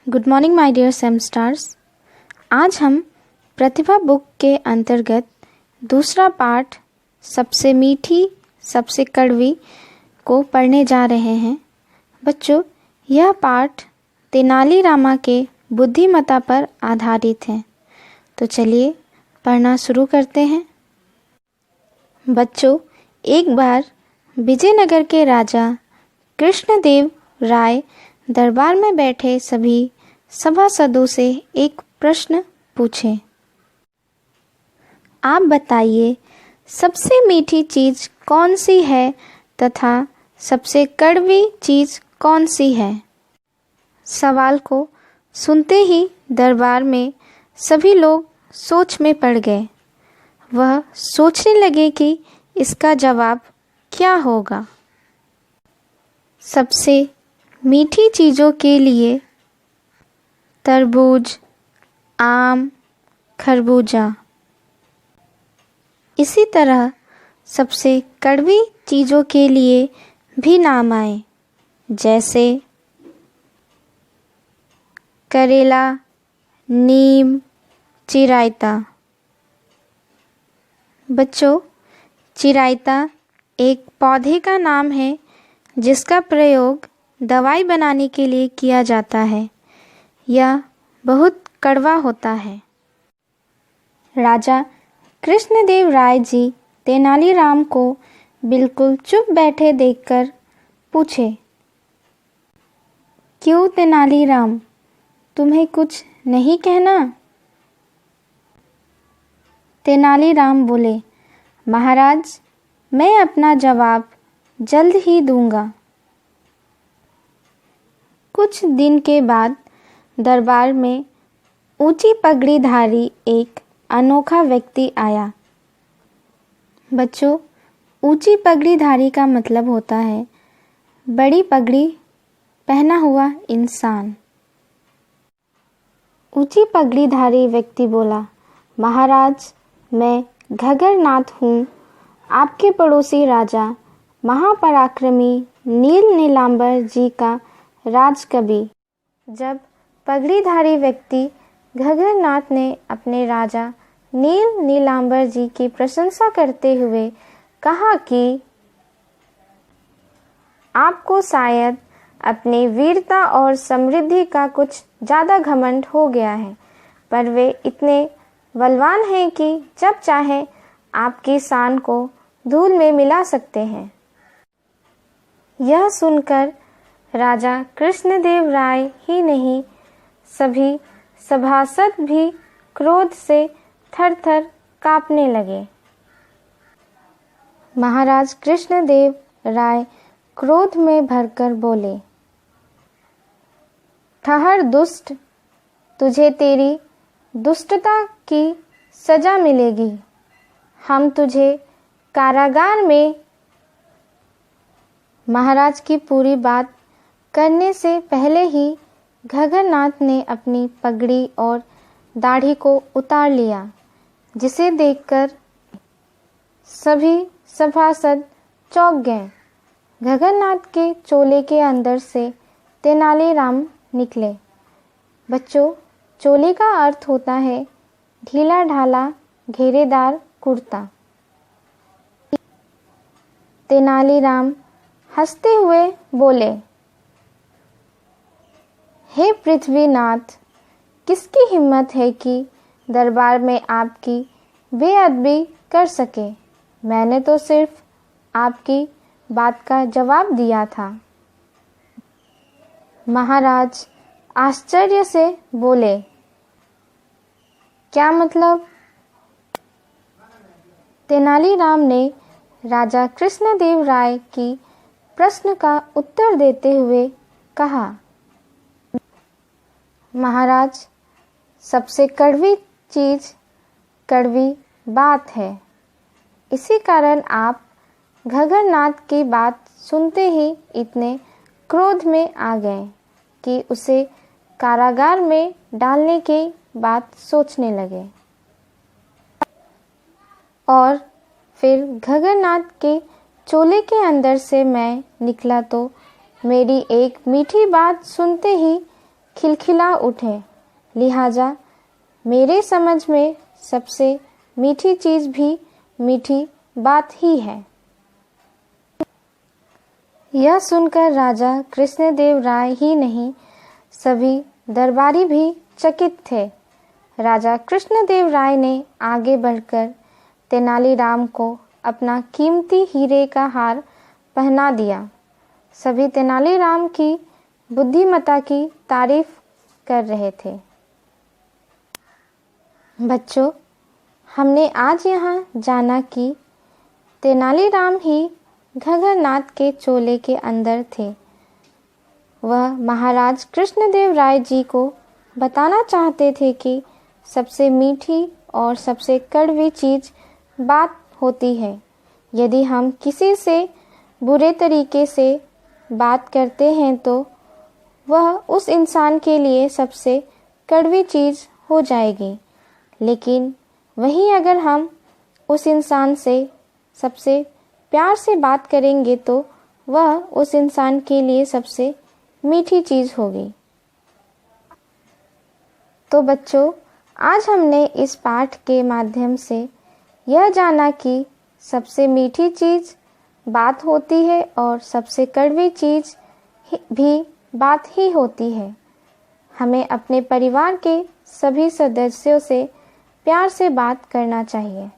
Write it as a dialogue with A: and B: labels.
A: Good morning my dear same stars. आज हम प्रतिभा book के अंतर्गत दूसरा पाठ सबसे मीठी सबसे कड़वी को पढ़ने जा रहे हैं। बच्चों, यह पाठ तेनाली रामा के बुद्धिमत्ता पर आधारित है। तो चलिए पढ़ना शुरू करते हैं। बच्चों, एक बार विजयनगर के राजा कृष्णदेव राय दरबार में बैठे सभी सभासदों से एक प्रश्न पूछे। आप बताइए, सबसे मीठी चीज़ कौन सी है तथा सबसे कड़वी चीज़ कौन सी है? सवाल को सुनते ही दरबार में सभी लोग सोच में पड़ गए। वह सोचने लगे कि इसका जवाब क्या होगा। सबसे मीठी चीज़ों के लिए तरबूज, आम, खरबूजा। इसी तरह सबसे कड़वी चीज़ों के लिए भी नाम आए, जैसे करेला, नीम, चिरायता। बच्चों, चिरायता एक पौधे का नाम है जिसका प्रयोग दवाई बनाने के लिए किया जाता है। यह बहुत कड़वा होता है। राजा कृष्णदेव राय जी तेनालीराम को बिल्कुल चुप बैठे देखकर पूछे, क्यों तेनालीराम, तुम्हें कुछ नहीं कहना? तेनालीराम बोले, महाराज, मैं अपना जवाब जल्द ही दूंगा। कुछ दिन के बाद दरबार में ऊंची पगड़ीधारी एक अनोखा व्यक्ति आया। बच्चों, ऊंची पगड़ीधारी का मतलब होता है बड़ी पगड़ी पहना हुआ इंसान। ऊंची पगड़ीधारी व्यक्ति बोला, महाराज, मैं घग्गरनाथ हूँ, आपके पड़ोसी राजा महापराक्रमी नील नीलांबर जी का राजकवि। जब पगड़ीधारी व्यक्ति घग्गरनाथ ने अपने राजा नील नीलांबर जी की प्रशंसा करते हुए कहा कि आपको शायद अपनी वीरता और समृद्धि का कुछ ज़्यादा घमंड हो गया है, पर वे इतने बलवान हैं कि जब चाहे आपकी शान को धूल में मिला सकते हैं। यह सुनकर राजा कृष्णदेव राय ही नहीं, सभी सभासद भी क्रोध से थर-थर कांपने लगे। महाराज कृष्णदेव राय क्रोध में भरकर बोले, ठहर दुष्ट, तुझे तेरी दुष्टता की सजा मिलेगी। हम तुझे कारागार में। महाराज की पूरी बात करने से पहले ही घग्गरनाथ ने अपनी पगड़ी और दाढ़ी को उतार लिया, जिसे देखकर सभी सभासद चौंक गए। घग्गरनाथ के चोले के अंदर से तेनालीराम निकले। बच्चों, चोले का अर्थ होता है ढीला ढाला घेरेदार कुर्ता। तेनालीराम हंसते हुए बोले, हे पृथ्वीनाथ, किसकी हिम्मत है कि दरबार में आपकी बेअदबी कर सके? मैंने तो सिर्फ आपकी बात का जवाब दिया था। महाराज आश्चर्य से बोले, क्या मतलब? तेनालीराम ने राजा कृष्णदेव राय की प्रश्न का उत्तर देते हुए कहा, महाराज, सबसे कड़वी चीज़ कड़वी बात है। इसी कारण आप घग्गरनाथ की बात सुनते ही इतने क्रोध में आ गए कि उसे कारागार में डालने की बात सोचने लगे। और फिर घग्गरनाथ के चोले के अंदर से मैं निकला तो मेरी एक मीठी बात सुनते ही खिलखिला उठे। लिहाजा मेरे समझ में सबसे मीठी चीज़ भी मीठी बात ही है। यह सुनकर राजा कृष्णदेव राय ही नहीं, सभी दरबारी भी चकित थे। राजा कृष्णदेव राय ने आगे बढ़कर तेनालीराम को अपना कीमती हीरे का हार पहना दिया। सभी तेनालीराम की बुद्धिमत्ता की तारीफ कर रहे थे। बच्चों, हमने आज यहाँ जाना कि तेनालीराम ही घग्गरनाथ के चोले के अंदर थे। वह महाराज कृष्णदेव राय जी को बताना चाहते थे कि सबसे मीठी और सबसे कड़वी चीज़ बात होती है। यदि हम किसी से बुरे तरीके से बात करते हैं तो वह उस इंसान के लिए सबसे कड़वी चीज़ हो जाएगी। लेकिन वहीं अगर हम उस इंसान से सबसे प्यार से बात करेंगे तो वह उस इंसान के लिए सबसे मीठी चीज़ होगी। तो बच्चों, आज हमने इस पाठ के माध्यम से यह जाना कि सबसे मीठी चीज़ बात होती है और सबसे कड़वी चीज़ भी बात ही होती है। हमें अपने परिवार के सभी सदस्यों से प्यार से बात करना चाहिए।